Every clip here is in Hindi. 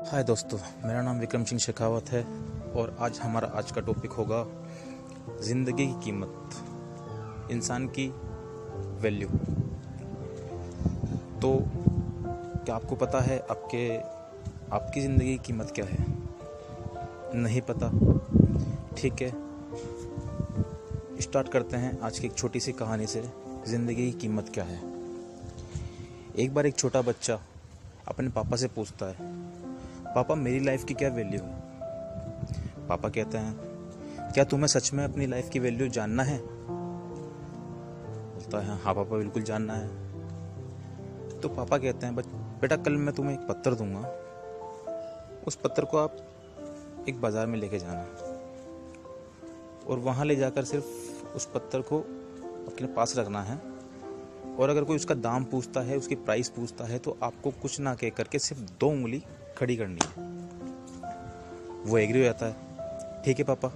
हाय दोस्तों, मेरा नाम विक्रम सिंह शेखावत है और आज का टॉपिक होगा ज़िंदगी की कीमत, इंसान की वैल्यू। तो क्या आपको पता है आपकी ज़िंदगी की कीमत क्या है? नहीं पता? ठीक है, स्टार्ट करते हैं आज की एक छोटी सी कहानी से। ज़िंदगी की कीमत क्या है? एक बार एक छोटा बच्चा अपने पापा से पूछता है, पापा मेरी लाइफ की क्या वैल्यू है? पापा कहते हैं, क्या तुम्हें सच में अपनी लाइफ की वैल्यू जानना है? बोलता है, हाँ पापा बिल्कुल जानना है। तो पापा कहते हैं, बेटा कल मैं तुम्हें एक पत्थर दूंगा, उस पत्थर को आप एक बाजार में लेके जाना और वहाँ ले जाकर सिर्फ उस पत्थर को अपने पास रखना है, और अगर कोई उसका दाम पूछता है, उसकी प्राइस पूछता है, तो आपको कुछ ना कह करके सिर्फ 2 उंगली खड़ी करनी है। वो एग्री हो जाता है, ठीक है पापा।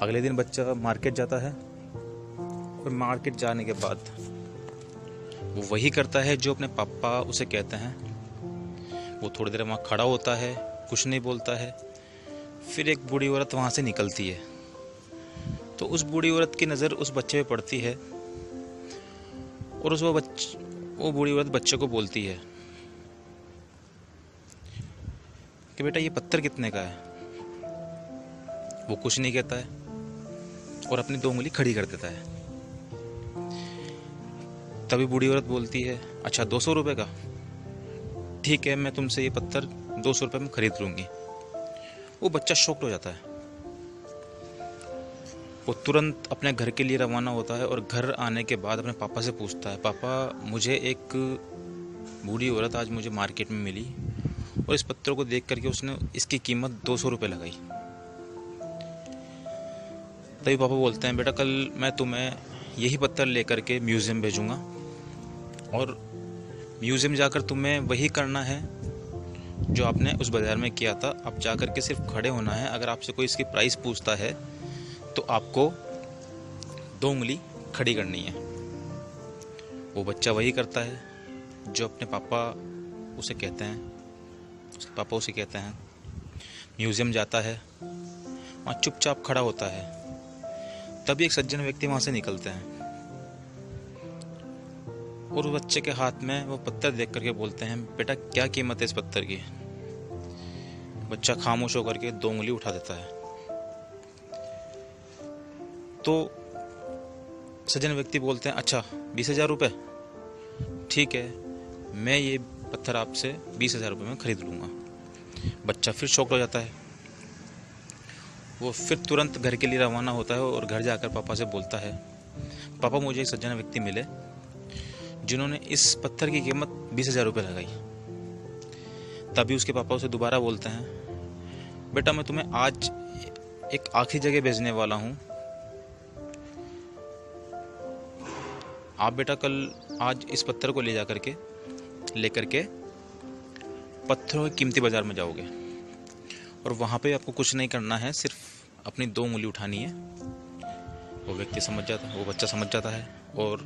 अगले दिन बच्चा मार्केट जाता है और मार्केट जाने के बाद वो वही करता है जो अपने पापा उसे कहते हैं। वो थोड़ी देर वहाँ खड़ा होता है, कुछ नहीं बोलता है। फिर एक बूढ़ी औरत वहाँ से निकलती है, तो उस बूढ़ी औरत की नज़र उस बच्चे पे पड़ती है और वो बूढ़ी औरत बच्चे को बोलती है कि बेटा ये पत्थर कितने का है? वो कुछ नहीं कहता है और अपनी 2 उंगली खड़ी कर देता है। तभी बूढ़ी औरत बोलती है, अच्छा 200 रुपये का? ठीक है, मैं तुमसे ये पत्थर 200 रुपये में खरीद लूँगी। वो बच्चा शॉक्ड हो जाता है। वो तुरंत अपने घर के लिए रवाना होता है और घर आने के बाद अपने पापा से पूछता है, पापा मुझे एक बूढ़ी औरत आज मुझे मार्केट में मिली और इस पत्थर को देख करके उसने इसकी कीमत 200 रुपये लगाई। तभी पापा बोलते हैं, बेटा कल मैं तुम्हें यही पत्थर लेकर के म्यूज़ियम भेजूँगा और म्यूज़ियम जाकर तुम्हें वही करना है जो आपने उस बाज़ार में किया था। आप जा कर के सिर्फ खड़े होना है। अगर आपसे कोई इसकी प्राइस पूछता है तो आपको 2 उंगली खड़ी करनी है। वो बच्चा वही करता है जो अपने पापा उसे कहते हैं। उसके पापा उसे कहते हैं, म्यूज़ियम जाता है, वहाँ चुपचाप खड़ा होता है। तभी एक सज्जन व्यक्ति वहाँ से निकलते हैं और उस बच्चे के हाथ में वो पत्थर देख करके बोलते हैं, बेटा क्या कीमत है इस पत्थर की? बच्चा खामोश होकर के 2 उंगली उठा देता है। तो सज्जन व्यक्ति बोलते हैं, अच्छा 20,000 रुपये? ठीक है, मैं ये पत्थर आपसे 20,000 रुपये में खरीद लूँगा। बच्चा फिर शॉक्ड हो जाता है। वो फिर तुरंत घर के लिए रवाना होता है और घर जाकर पापा से बोलता है, पापा मुझे एक सज्जन व्यक्ति मिले जिन्होंने इस पत्थर की कीमत 20,000 रुपये लगाई। तभी उसके पापा उसे दोबारा बोलते हैं, बेटा मैं तुम्हें आज एक आखिरी जगह भेजने वाला हूँ। आप बेटा आज इस पत्थर को लेकर के पत्थरों की कीमती बाजार में जाओगे और वहाँ पे आपको कुछ नहीं करना है, सिर्फ अपनी 2 उंगली उठानी है। वो व्यक्ति समझ जाता है, वो बच्चा समझ जाता है और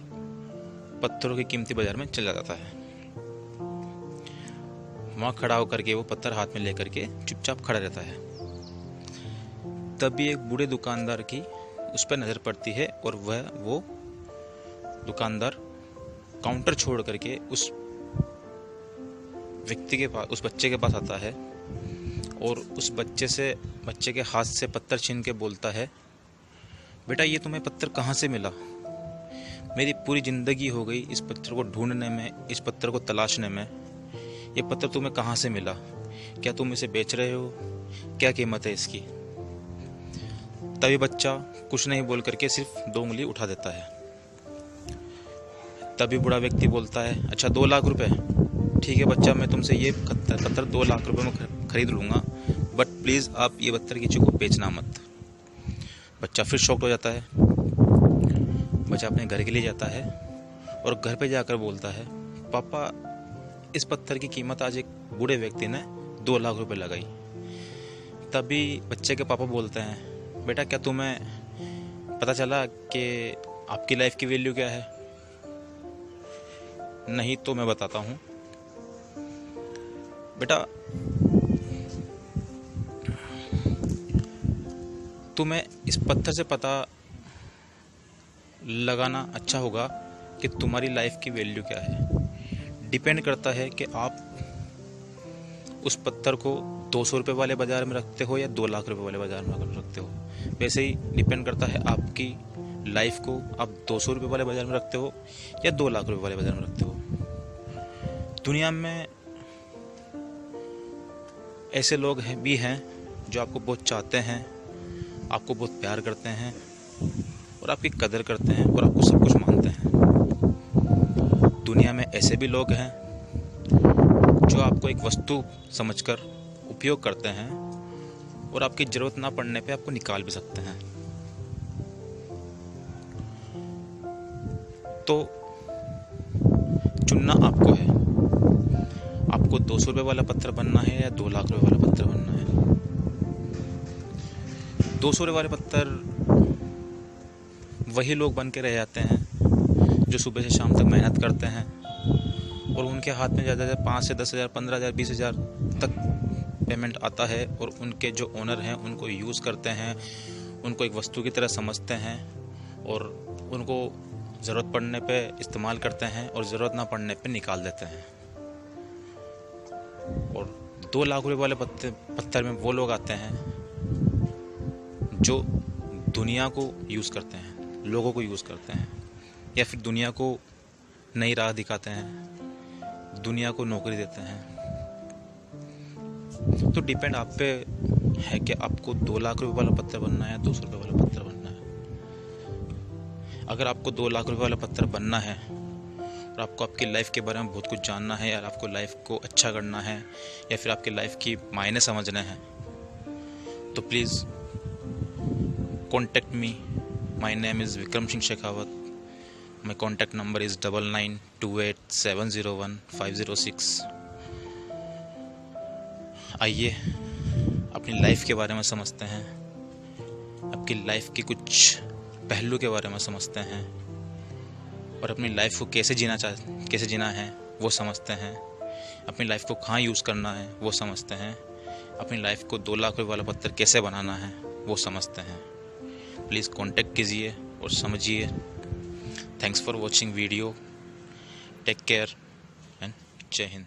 पत्थरों की कीमती बाजार में चला जाता है। वहाँ खड़ा होकर के वो पत्थर हाथ में लेकर के चुपचाप खड़ा रहता है। तभी एक बूढ़े दुकानदार की उस पर नज़र पड़ती है और वो दुकानदार काउंटर छोड़ करके उस व्यक्ति के पास, उस बच्चे के पास आता है और उस बच्चे के हाथ से पत्थर छीन के बोलता है, बेटा ये तुम्हें पत्थर कहाँ से मिला? मेरी पूरी ज़िंदगी हो गई इस पत्थर को ढूंढने में, इस पत्थर को तलाशने में। ये पत्थर तुम्हें कहाँ से मिला? क्या तुम इसे बेच रहे हो? क्या कीमत है इसकी? तभी बच्चा कुछ नहीं बोल करके सिर्फ 2 उंगली उठा देता है। तभी बूढ़ा व्यक्ति बोलता है, अच्छा 2 लाख रुपए? ठीक है बच्चा, मैं तुमसे ये पत्थर 2 लाख रुपए में खरीद लूँगा, बट प्लीज़ आप ये पत्थर किसी को बेचना मत। बच्चा फिर शॉक्ड हो जाता है। बच्चा अपने घर के लिए जाता है और घर पे जाकर बोलता है, पापा इस पत्थर की कीमत आज एक बूढ़े व्यक्ति ने 2 लाख रुपए लगाई। तभी बच्चे के पापा बोलते हैं, बेटा क्या तुम्हें पता चला कि आपकी लाइफ की वैल्यू क्या है? नहीं तो मैं बताता हूँ। बेटा तुम्हें इस पत्थर से पता लगाना अच्छा होगा कि तुम्हारी लाइफ की वैल्यू क्या है। डिपेंड करता है कि आप उस पत्थर को 200 रुपये वाले बाज़ार में रखते हो या 2 लाख रुपए वाले बाज़ार में रखते हो। वैसे ही डिपेंड करता है आपकी लाइफ को आप 200 रुपये वाले बाज़ार में रखते हो या 2 लाख रुपए वाले बाज़ार में रखते हो। दुनिया में ऐसे लोग भी हैं जो आपको बहुत चाहते हैं, आपको बहुत प्यार करते हैं और आपकी कदर करते हैं और आपको सब कुछ मानते हैं। दुनिया में ऐसे भी लोग हैं जो आपको एक वस्तु समझकर उपयोग करते हैं और आपकी ज़रूरत ना पड़ने पे आपको निकाल भी सकते हैं। तो चुनना आपको है, आपको 200 रुपये वाला पत्थर बनना है या 2 लाख रुपए वाला पत्थर बनना है। 200 रुपये वाले पत्थर वही लोग बन के रह जाते हैं जो सुबह से शाम तक मेहनत करते हैं और उनके हाथ में ज़्यादा से 5 से 10,000, 15,000, 20,000 तक पेमेंट आता है और उनके जो ओनर हैं उनको यूज़ करते हैं, उनको एक वस्तु की तरह समझते हैं और उनको ज़रूरत पड़ने पे इस्तेमाल करते हैं और ज़रूरत ना पड़ने पे निकाल देते हैं। और 2 लाख रुपए वाले पत्थर में वो लोग आते हैं जो दुनिया को यूज़ करते हैं, लोगों को यूज़ करते हैं या फिर दुनिया को नई राह दिखाते हैं, दुनिया को नौकरी देते हैं। तो डिपेंड आप पे है कि आपको 2 लाख रुपए वाला पत्थर बनना है या 200 रुपये वाला पत्थर बनना है। अगर आपको 2 लाख रुपए वाला पत्थर बनना है और आपको आपकी लाइफ के बारे में बहुत कुछ जानना है यार, आपको लाइफ को अच्छा करना है या फिर आपकी लाइफ की मायने समझने हैं, तो please contact me. My name is Vikram Singh Shekhawat. My contact number is 9928701506। आइए अपनी लाइफ के बारे में समझते हैं, आपकी लाइफ के कुछ पहलू के बारे में समझते हैं और अपनी लाइफ को कैसे जीना है वो समझते हैं, अपनी लाइफ को कहाँ यूज़ करना है वो समझते हैं, अपनी लाइफ को 2 लाख रुपये वाला पत्थर कैसे बनाना है वो समझते हैं। प्लीज़ कांटेक्ट कीजिए और समझिए। Thanks for watching video. Take care and जय हिंद।